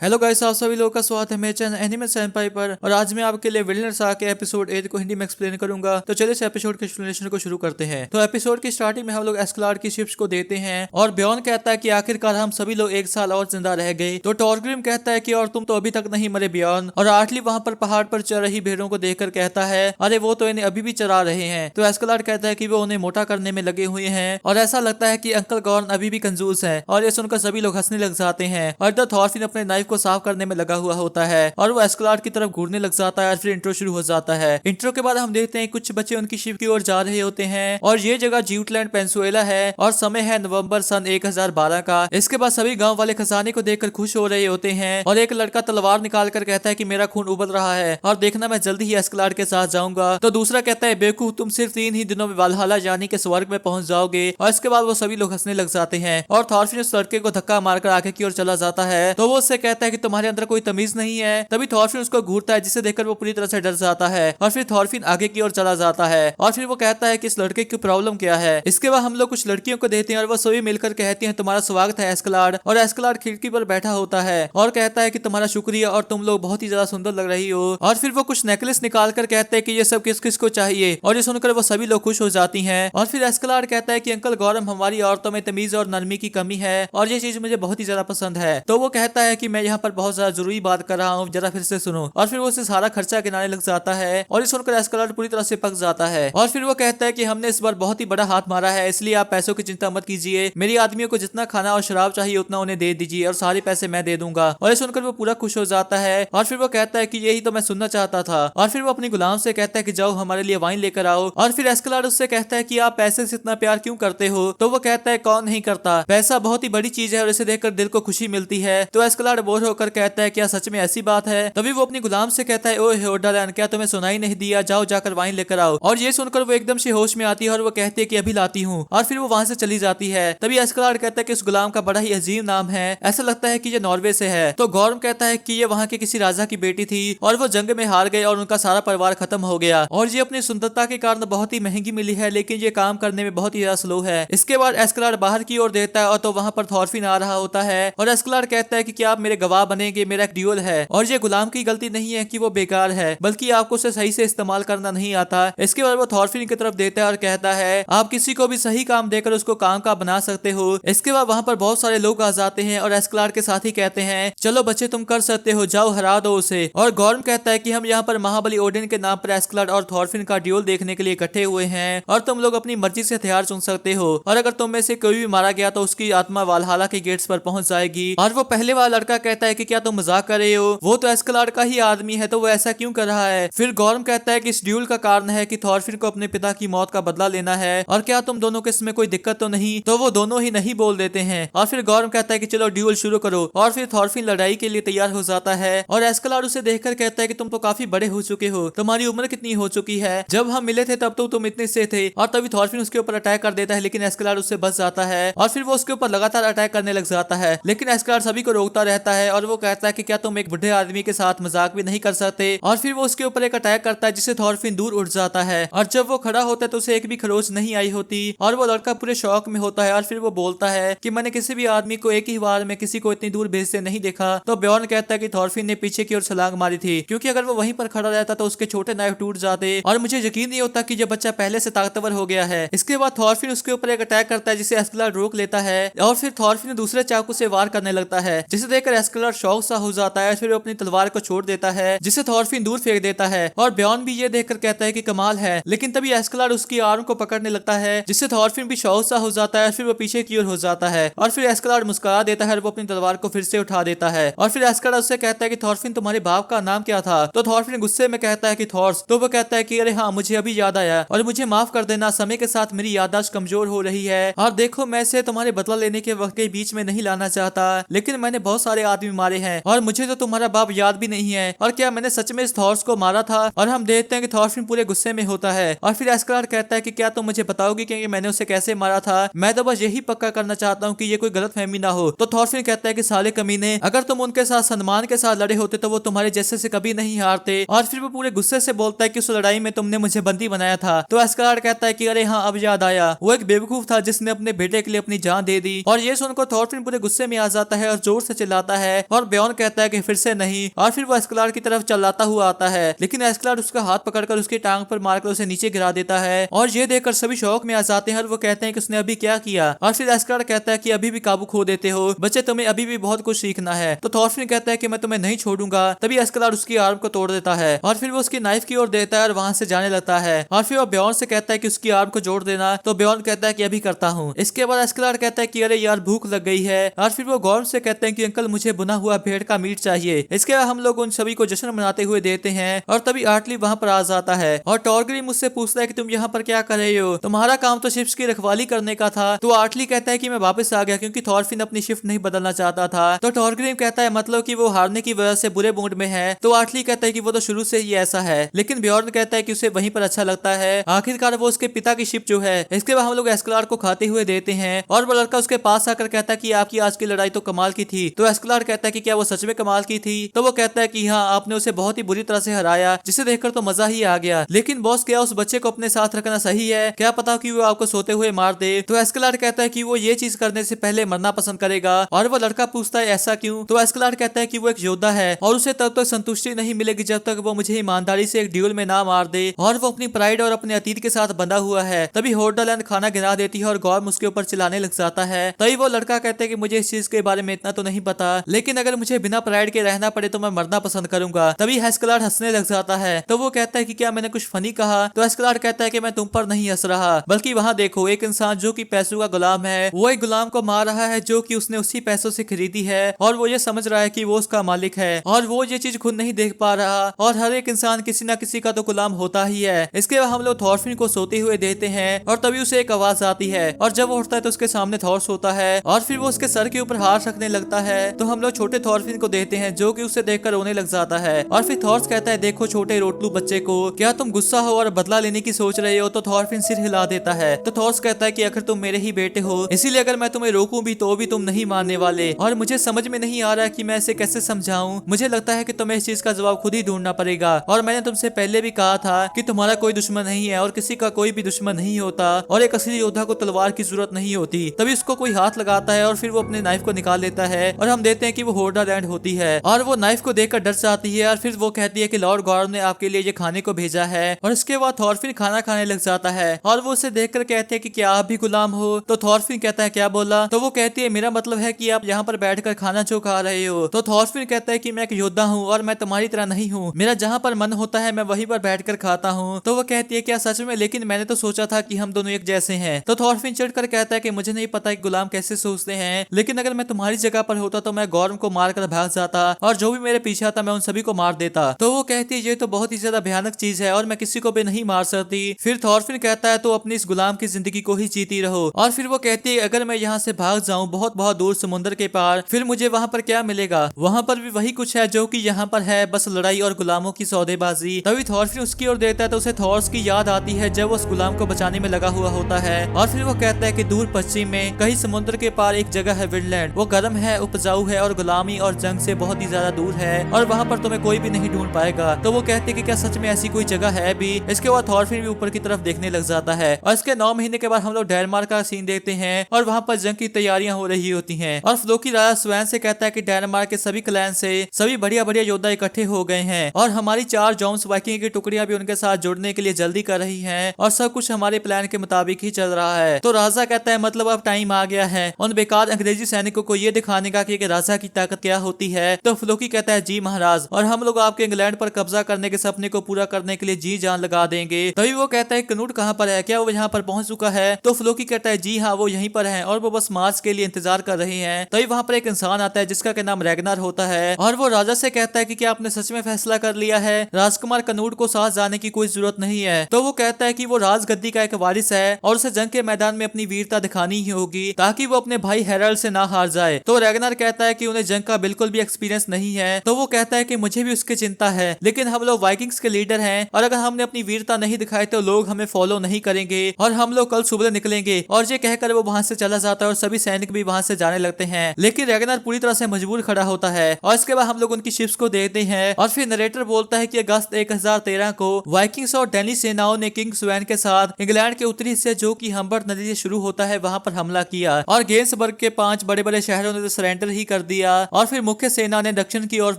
Hello guys, आप सभी लोगों का स्वागत है मेरे चैनल एनिमे सेंपाई पर। और आज मैं आपके लिए विलन सागा के एपिसोड 8 को हिंदी में एक्सप्लेन करूंगा। तो चलिए इस एपिसोड के एक्सप्लेनेशन को शुरू करते हैं। तो एपिसोड की स्टार्टिंग में हम लोग एस्कलार्ड की शिप्स को देते हैं और ब्योन कहता है कि आखिरकार हम सभी लोग एक साल और जिंदा रह गए। तो टॉरग्रिम कहता है कि और तुम तो अभी तक नहीं मरे ब्योन। और आर्टली वहां पर पहाड़ पर चल रही भेड़ों को देखकर कहता है अरे वो तो इन्हें अभी भी चरा रहे हैं। तो एस्कलार्ड कहता है कि वो उन्हें मोटा करने में लगे हुए हैं और ऐसा लगता है कि अंकल गॉर्न अभी भी कंजूस है। और ये सुनकर सभी लोग हंसने लग जाते हैं और इधर थॉरफिन अपने नाइफ को साफ करने में लगा हुआ होता है और वो एस्कलार्ड की तरफ घूरने लग जाता है और फिर इंट्रो शुरू हो जाता है। इंट्रो के बाद हम देखते हैं कुछ बच्चे उनकी शिप की ओर जा रहे होते हैं और ये जगह ज्यूटलैंड पेंसुएला है और समय है नवंबर सन 1012 का। इसके बाद सभी गांव वाले खजाने को देखकर खुश हो रहे होते हैं और एक लड़का तलवार निकाल कर कहता है कि मेरा खून उबल रहा है और देखना मैं जल्दी ही एस्कलार्ड के साथ जाऊंगा। तो दूसरा कहता है बेवकूफ, तुम सिर्फ 3 ही दिनों में वालहला यानी के स्वर्ग में पहुंच जाओगे। और इसके बाद वो सभी लोग हंसने लग जाते हैं और थॉरफिन उस लड़के को धक्का मारकर आगे की ओर चला जाता है। तो वो उससे कहता है कि तुम्हारे अंदर कोई तमीज नहीं है। तभी थॉरफिन उसको घूरता है जिसे देखकर वो पूरी तरह से डर जाता है और फिर थॉरफिन आगे की ओर चला जाता है और फिर वो कहता है कि इस लड़के की प्रॉब्लम क्या है। इसके बाद हम लोग कुछ लड़कियों को देते हैं और वो सभी मिलकर कहती हैं तुम्हारा स्वागत है एस्कलार्ड। और एस्कलार्ड खिड़की पर बैठा होता है और कहता है कि तुम्हारा शुक्रिया और तुम लोग बहुत ही ज्यादा सुंदर लग रही हो। और फिर वो कुछ नेकलेस निकाल कर कहते हैं कि ये सब किस किस को चाहिए और ये सुनकर वो सभी लोग खुश हो जाती हैं। और फिर एस्कलार्ड कहता है कि अंकल गौरम, हमारी औरतों में तमीज और नरमी की कमी है और ये चीज मुझे बहुत ही ज्यादा पसंद है। तो वो कहता है कि मैं यहाँ पर बहुत ज्यादा जरूरी बात कर रहा हूँ, जरा फिर से सुनो। और फिर वो उसे सारा खर्चा गिनाने लग जाता है और ये सुनकर एस्कलार्ड पूरी तरह से पक जाता है। और फिर वो कहता है कि हमने इस बार बहुत ही बड़ा हाथ मारा है, इसलिए आप पैसों की चिंता मत कीजिए। मेरी आदमियों को जितना खाना और शराब चाहिए उतना उन्हें दे दीजिए और सारे पैसे मैं दे दूंगा। और ये सुनकर वो पूरा खुश हो जाता है और फिर वो कहता है कि यही तो मैं सुनना चाहता था। और फिर वो अपनी गुलाम से कहता है कि जाओ हमारे लिए वाइन लेकर आओ। और फिर एस्कलार्ड उससे कहता है कि आप पैसे से इतना प्यार क्यों करते हो। तो वो कहता है कौन नहीं करता, पैसा बहुत ही बड़ी चीज है और इसे देखकर दिल को खुशी मिलती है। तो एस्कलार्ड बोर होकर कहता है क्या सच में ऐसी बात है। तभी वो अपनी गुलाम से कहता है ओए होडालैन, क्या तुम्हें सुनाई नहीं दिया, जाओ जाकर वाइन लेकर आओ। और ये सुनकर वो एकदम से होश में आती है और वो कहती है कि अभी लाती हूँ। और फिर वो वहां से चली जाती है। तभी एस्कलार्ड कहता है कि उस गुलाम का बड़ा ही अजीब नाम है, ऐसा लगता है कि ये नॉर्वे से है। तो गॉर्म कहता है कि ये वहाँ के किसी राजा की बेटी थी और वो जंग में हार गए और उनका सारा परिवार खत्म हो गया और ये अपनी सुंदरता के कारण बहुत ही महंगी मिली है, लेकिन ये काम करने में बहुत ही ज्यादा स्लो है। इसके बाद एस्कलार्ड बाहर की ओर देखता है और तो वहाँ पर थॉरफिन आ रहा होता है और एस्कलार्ड कहता है कि क्या आप मेरे गवाह बनेंगे, मेरा एक ड्यूल है। और ये गुलाम की गलती नहीं है कि वो बेकार है, बल्कि आपको उसे सही से इस्तेमाल करना नहीं आता। इसके बाद वो थॉरफिन की तरफ देता है और कहता है आप किसी को भी सही काम देकर उसको काम का बना सकते हो। इसके बाद वहाँ पर बहुत सारे लोग आ जाते हैं और एस्कलार्ड के साथ ही कहते हैं चलो बच्चे तुम कर सकते हो, जाओ हरा दो उसे। और गॉर्म कहता है कि हम यहाँ पर महाबली ओडिन के नाम पर एस्कलार्ड और थॉरफिन का ड्यूल देखने के लिए इकट्ठे हुए हैं और तुम लोग अपनी मर्जी से हथियार चुन सकते हो और अगर तुम में से कोई भी मारा गया तो उसकी आत्मा वालहला के गेट्स पर पहुंच जाएगी। और वो पहले वाला लड़का कहता है कि क्या तुम मजाक कर रहे हो, वो तो एस्कलार्ड का ही आदमी है, तो वो ऐसा क्यों कर रहा है। फिर गॉर्म कहता है कि इस ड्यूल का कारण है कि थॉरफिन को अपने पिता की मौत का बदला लेना है और क्या तुम दोनों के इसमें कोई दिक्कत तो नहीं। तो वो दोनों ही नहीं बोल देते हैं और फिर गॉर्म कहता है कि चलो ड्यूल शुरू करो। और फिर थॉरफिन लड़ाई के लिए तैयार हो जाता है और एस्कलार्ड उसे देखकर कहता है कि तुम तो काफी बड़े हो चुके हो, तुम्हारी उम्र कितनी हो चुकी है, जब हम मिले थे तब तो तुम इतने से थे। और तभी थॉरफिन उसके ऊपर अटैक कर देता है लेकिन एस्कलार्ड उससे बच जाता है और फिर वो उसके ऊपर लगातार अटैक करने लग जाता है, लेकिन एस्कलार्ड सभी को रोकता रहता है और वो कहता है कि क्या तुम एक बुढ़े आदमी के साथ मजाक भी नहीं कर सकते। और फिर वो उसके ऊपर एक अटैक करता है जिससे थॉरफिन दूर उठ जाता है और जब वो खड़ा होता है तो उसे एक भी खरोच नहीं आई होती और वो लड़का पूरे शौक में होता है। और फिर वो बोलता है कि मैंने किसी भी आदमी को एक ही बार में किसी को इतनी दूर भेजते नहीं देखा। तो ब्योर्न कहता है कि थॉरफिन ने पीछे की ओर छलांग मारी थी, क्योंकि अगर वो वहीं पर खड़ा रहता तो उसके छोटे नाइफ टूट जाते और मुझे यकीन नहीं होता कि ये बच्चा पहले से ताकतवर हो गया है। इसके बाद थॉरफिन उसके ऊपर एक अटैक करता है जिसे एस्कलार्ड रोक लेता है और फिर थॉरफिन दूसरे चाकू से वार करने लगता है, जिसे देखकर एस्कलार्ड शौक सा हो जाता है। फिर वो अपनी तलवार को छोड़ देता है जिसे थॉरफिन दूर फेंक देता है और ब्योर्न भी ये देखकर कहता है कि कमाल है, लेकिन तभी एस्कलार्ड उसकी आर्म को पकड़ने लगता है जिससे थॉरफिन भी शौक सा हो जाता है। फिर वो पीछे की ओर हो जाता है और फिर एस्कलार्ड मुस्कुरा देता है और वो अपनी तलवार को फिर से उठा देता है और फिर एस्कलार्ड उससे कहता है कि थॉरफिन तुम्हारे बाप का नाम क्या था। तो थॉरफिन गुस्से में कहता है कि थॉर्स। तो वो कहता है कि अरे हाँ मुझे अभी याद आया और मुझे माफ कर देना, समय के साथ मेरी याददाश्त कमजोर हो रही है और देखो मैं इसे तुम्हारे बदला लेने के वक्त के बीच में नहीं लाना चाहता, लेकिन मैंने बहुत सारे आदमी मारे हैं और मुझे तो तुम्हारा बाप याद भी नहीं है और क्या मैंने सच में इस थॉर्स को मारा था। और हम देखते हैं कि थॉरफिन पूरे गुस्से में होता है और फिर एस्कलार्ड कहता है कि क्या तुम मुझे बताओगी कि मैंने उसे कैसे मारा था, मैं तो बस यही पक्का करना चाहता हूँ कि ये कोई गलत फहमी ना हो। तो थॉरफिन कहता है कि साले कमीने, अगर तुम उनके साथ सम्मान के साथ लड़े होते तो वो तुम्हारे जैसे से कभी नहीं हारते। और फिर वो पूरे गुस्से से बोलता है कि उस लड़ाई में तुमने मुझे बंदी बनाया था। तो एस्कलार्ड कहता है कि अरे हाँ अब याद आया, वो एक बेवकूफ था जिसने अपने बेटे के लिए अपनी जान दे दी। और ये सुनकर थॉरफिन पूरे गुस्से में आ जाता है और जोर से चिल्लाता है है और ब्योर्न कहता है कि फिर से नहीं, और फिर वो एस्केलाड की तरफ चलाता हुआ आता है, लेकिन एस्केलाड उसका हाथ पकड़कर उसकी टांग पर मारकर उसे नीचे गिरा देता है और ये देखकर सभी शौक में आ जाते हैं और वो कहते हैं कि उसने अभी क्या किया। और फिर एस्केलाड कहता है कि अभी भी काबू खो देते हो बच्चे, तुम्हें अभी भी बहुत कुछ सीखना है। तो थॉरफिन कहता है कि मैं तुम्हें नहीं छोड़ूंगा। तभी एस्केलाड उसकी आर्म को तोड़ देता है और फिर वो उसकी नाइफ की ओर देता है और वहां से जाने लगता है और फिर वो ब्योर्न से कहता है कि उसकी आर्म को जोड़ देना। तो ब्योर्न कहता है कि अभी करता हूँ। इसके बाद एस्केलाड कहता है कि अरे यार भूख लग गई है और फिर वो गॉर्म से कहते हैं कि अंकल मुझे बुना हुआ भेड़ का मीट चाहिए। इसके बाद हम लोग उन सभी को जश्न मनाते हुए देते हैं और तभी आर्टली वहां पर आ जाता है और टॉर्गरी मुझसे पूछता है कि तुम यहाँ पर क्या कर रहे हो, तुम्हारा काम तो शिप्स की रखवाली करने का था। तो आर्टली कहता है कि मैं वापस आ गया क्योंकि थॉरफिन अपनी शिफ्ट नहीं बदलना चाहता था। तो टॉर्गरिम कहता है मतलब कि वो हारने की वजह से बुरे मूड में है। तो आर्टली कहता है कि वो तो शुरू से ही ऐसा है, लेकिन ब्योर्न कहता है कि उसे वहीं पर अच्छा लगता है। आखिरकार वो उसके पिता की शिप जो है। इसके बाद हम लोग एस्केलाड को खाते हुए देते हैं और वो लड़का उसके पास आकर कहता है कि आपकी आज की लड़ाई तो कमाल की थी। तो एस्केलाड कहता है कि क्या वो सच में कमाल की थी। तो वो कहता है कि हाँ, आपने उसे बहुत ही बुरी तरह से हराया जिसे देखकर तो मजा ही आ गया, लेकिन बॉस क्या उस बच्चे को अपने साथ रखना सही है? क्या पता कि वो आपको सोते हुए मार दे। तो एस्केलाड कहता है कि वो ये चीज करने से पहले मरना पसंद करेगा और वो लड़का पूछता है ऐसा क्यों? तो एस्केलाड कहता है कि वो एक योद्धा है और उसे तब तक संतुष्टि नहीं मिलेगी जब तक वो मुझे ईमानदारी से एक ड्यूल में ना मार दे और वो अपनी प्राइड और अपने अतीत के साथ बंधा हुआ है। तभी होर्डालैंड खाना गिरा देती है और गॉर्म उसके ऊपर चिल्लाने लग जाता है। तभी वो लड़का कहता है कि मुझे इस चीज के बारे में इतना तो नहीं पता, लेकिन अगर मुझे बिना प्राइड के रहना पड़े तो मैं मरना पसंद करूंगा। तभी एस्केलाड हंसने लग जाता है। तो वो कहता है कि क्या मैंने कुछ फनी कहा? तो एस्केलाड कहता है कि मैं तुम पर नहीं हंस रहा, बल्कि वहाँ देखो एक इंसान जो कि पैसों का गुलाम है, वो एक गुलाम को मार रहा है जो कि उसने उसी पैसों से खरीदी है और वो ये समझ रहा है कि वो उसका मालिक है और वो ये चीज खुद नहीं देख पा रहा। और हर एक इंसान किसी न किसी का तो गुलाम होता ही है। इसके बाद हम लोग थॉरफिन को सोते हुए देते हैं और तभी उसे एक आवाज आती है और जब वो उठता है तो उसके सामने थॉर्स होता है और फिर वो उसके सर के ऊपर हाथ रखने लगता है। तो हम लोग छोटे थॉरफिन को देते हैं जो कि उसे देखकर रोने लग जाता है और फिर थॉर्स कहता है देखो छोटे रोटलू बच्चे को, क्या तुम गुस्सा हो और बदला लेने की सोच रहे हो? तो थॉरफिन सिर हिला देता है। तो थॉर्स कहता है कि आखिर तुम मेरे ही बेटे हो, इसीलिए अगर मैं तुम्हें रोकूं भी तो भी तुम नहीं मानने वाले और मुझे समझ में नहीं आ रहा कि मैं इसे कैसे समझाऊं। मुझे लगता है कि तुम्हें इस चीज का जवाब खुद ही ढूंढना पड़ेगा और मैंने तुमसे पहले भी कहा था कि तुम्हारा कोई दुश्मन नहीं है और किसी का कोई भी दुश्मन नहीं होता और एक असली योद्धा को तलवार की जरूरत नहीं होती। तभी उसको कोई हाथ लगाता है और फिर वो अपने नाइफ को निकाल लेता है और हम देखते हैं कि वो होर्डालैंड होती है और वो नाइफ को देखकर डर जाती है और फिर वो कहती है कि लॉर्ड गॉर्म ने आपके लिए ये खाने को भेजा है। और इसके बाद थॉरफिन खाना खाने लग जाता है और वो उसे देखकर कहते हैं कि क्या आप भी गुलाम हो? तो थॉरफिन कहता है क्या बोला? तो वो कहती है मेरा मतलब है कि आप यहाँ पर बैठकर खाना जो खा रहे हो। तो थॉरफिन कहता है कि मैं एक योद्धा हूँ और मैं तुम्हारी तरह नहीं हूँ, मेरा जहाँ पर मन होता है मैं वहीं पर बैठकर खाता हूँ। तो वो कहती है क्या सच में? लेकिन मैंने तो सोचा था कि हम दोनों एक जैसे हैं। तो थॉरफिन चिढ़कर कहता है कि मुझे नहीं पता कि गुलाम कैसे सोचते हैं, लेकिन अगर मैं तुम्हारी जगह पर होता तो मैं गॉर्म को मारकर भाग जाता और जो भी मेरे पीछे आता मैं उन सभी को मार देता। तो वो कहती है ये तो बहुत ही ज्यादा भयानक चीज है और मैं किसी को भी नहीं मार सकती। फिर थॉरफिन कहता है तो अपनी इस गुलाम की जिंदगी को ही जीती रहो। और फिर वो कहती है अगर मैं यहाँ से भाग जाऊँ बहुत बहुत दूर समुद्र के पार, फिर मुझे वहाँ पर क्या मिलेगा? वहाँ पर भी वही कुछ है जो कि यहाँ पर है, बस लड़ाई और गुलामों की सौदेबाजी। तभी थॉरफिन उसकी ओर देखता है तो उसे थॉर्स की याद आती है जब वो उस गुलाम को बचाने में लगा हुआ होता है। और फिर वो कहता है कि दूर पश्चिम में कहीं समुद्र के पार एक जगह है विंडलैंड, वो गर्म है, उपजाऊ है और गुलामी और जंग से बहुत ही ज्यादा दूर है और वहाँ पर तुम्हें कोई भी नहीं ढूंढ पाएगा। तो वो कहते हैं कि क्या सच में ऐसी कोई जगह है भी? इसके बाद थॉरफिन भी ऊपर की तरफ देखने लग जाता है और इसके 9 महीने के बाद हम लोग डेनमार्क का सीन देखते हैं और वहाँ पर जंग की तैयारियां हो रही होती हैं और फ्लोकी राजा स्वयं से कहता है कि डेनमार्क के सभी क्लैन से सभी बढ़िया बढ़िया योद्धा इकट्ठे हो गए हैं और हमारी 4 जॉन्स वाइकिंग की टुकड़ियां भी उनके साथ जुड़ने के लिए जल्दी कर रही हैं और सब कुछ हमारे प्लान के मुताबिक ही चल रहा है। तो राजा कहता है मतलब अब टाइम आ गया है उन बेकार अंग्रेजी सैनिकों को ये दिखाने का कि राजा की ताकत क्या होती है। तो फ्लोकी कहता है जी महाराज, और हम लोग आपके इंग्लैंड पर कब्जा करने के सपने को पूरा करने के लिए जी जान लगा देंगे। तभी वो कहता है कनूट कहाँ पर है, क्या वो यहाँ पर पहुंच चुका है? तो फ्लोकी कहता है जी हाँ, वो यहीं पर है और वो बस मार्च के लिए इंतजार कर रहे हैं। तभी वहाँ पर एक इंसान आता है जिसका के नाम रैगनार होता है और वो राजा से कहता है कि क्या आपने सच में फैसला कर लिया है? राजकुमार कनूट को साथ जाने की कोई जरूरत नहीं है। तो वो कहता है कि वो राजगद्दी का एक वारिस है और उसे जंग के मैदान में अपनी वीरता दिखानी ही होगी ताकि वो अपने भाई हेरल्ड से ना हार जाए। तो रैगनार कहता है कि उन्हें जंग का बिल्कुल भी एक्सपीरियंस नहीं है। तो वो कहता है कि मुझे भी उसकी चिंता है, लेकिन हम लोग वाइकिंग्स के लीडर हैं और अगर हमने अपनी वीरता नहीं दिखाई तो लोग हमें फॉलो नहीं करेंगे और हम लोग कल सुबह निकलेंगे। और ये कहकर वो वहां से चला जाता है और सभी सैनिक भी वहां से जाने लगते हैं, लेकिन रैगनार पूरी तरह से मजबूर खड़ा होता है। और इसके बाद हम लोग उनकी शिप्स को देखते हैं और फिर नरेटर बोलता है कि अगस्त 1013 को वाइकिंग्स और डेनिश सेनाओं ने किंग स्वेन के साथ इंग्लैंड के उत्तरी हिस्से जो कि हम्बर्ट नदी से शुरू होता है वहां पर हमला किया और गेंसबर्ग के 5 बड़े बड़े शहरों ने तो सरेंडर ही कर दिए लिया और फिर मुख्य सेना ने दक्षिण की ओर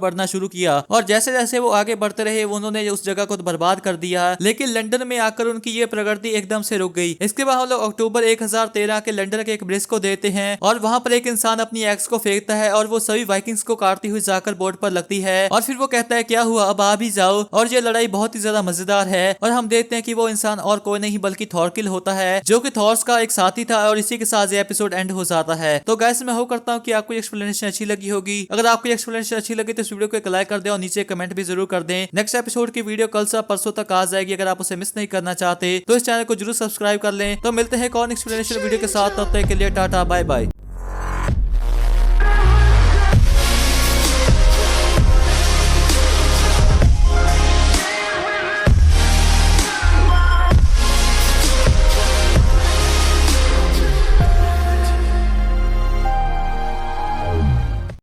बढ़ना शुरू किया और जैसे जैसे वो आगे बढ़ते रहे उन्होंने उस जगह को बर्बाद कर दिया। लेकिन लंदन में आकर उनकी ये प्रगति एकदम से रुक गई। इसके बाद हम लोग अक्टूबर 1013 के लंदन के एक ब्रिज को देते हैं और वहां पर एक इंसान अपनी एक्स को फेंकता है और वो सभी वाइकिंग्स को काटती हुई जाकर बोर्ड पर लगती है और फिर वो कहता है क्या हुआ, अब आ भी जाओ। और ये लड़ाई बहुत ही ज्यादा मजेदार है और हम देखते हैं कि वो इंसान और कोई नहीं बल्कि थॉरकिल होता है जो कि थॉर्स का एक साथी था और इसी के साथ ये एपिसोड एंड हो जाता है। तो गाइस मैं होप करता हूँ कि आपको एक्सप्लेनेशन अच्छी लगी होगी। अगर आपको एक्सप्लेनेशन अच्छी लगी तो इस वीडियो को एक लाइक कर दें और नीचे कमेंट भी जरूर कर दें। नेक्स्ट एपिसोड की वीडियो कल से परसों तक आ जाएगी। अगर आप उसे मिस नहीं करना चाहते तो इस चैनल को जरूर सब्सक्राइब कर लें। तो मिलते हैं एक और एक्सप्लेनेशन वीडियो के साथ, तब तक के लिए टाटा बाय बाय।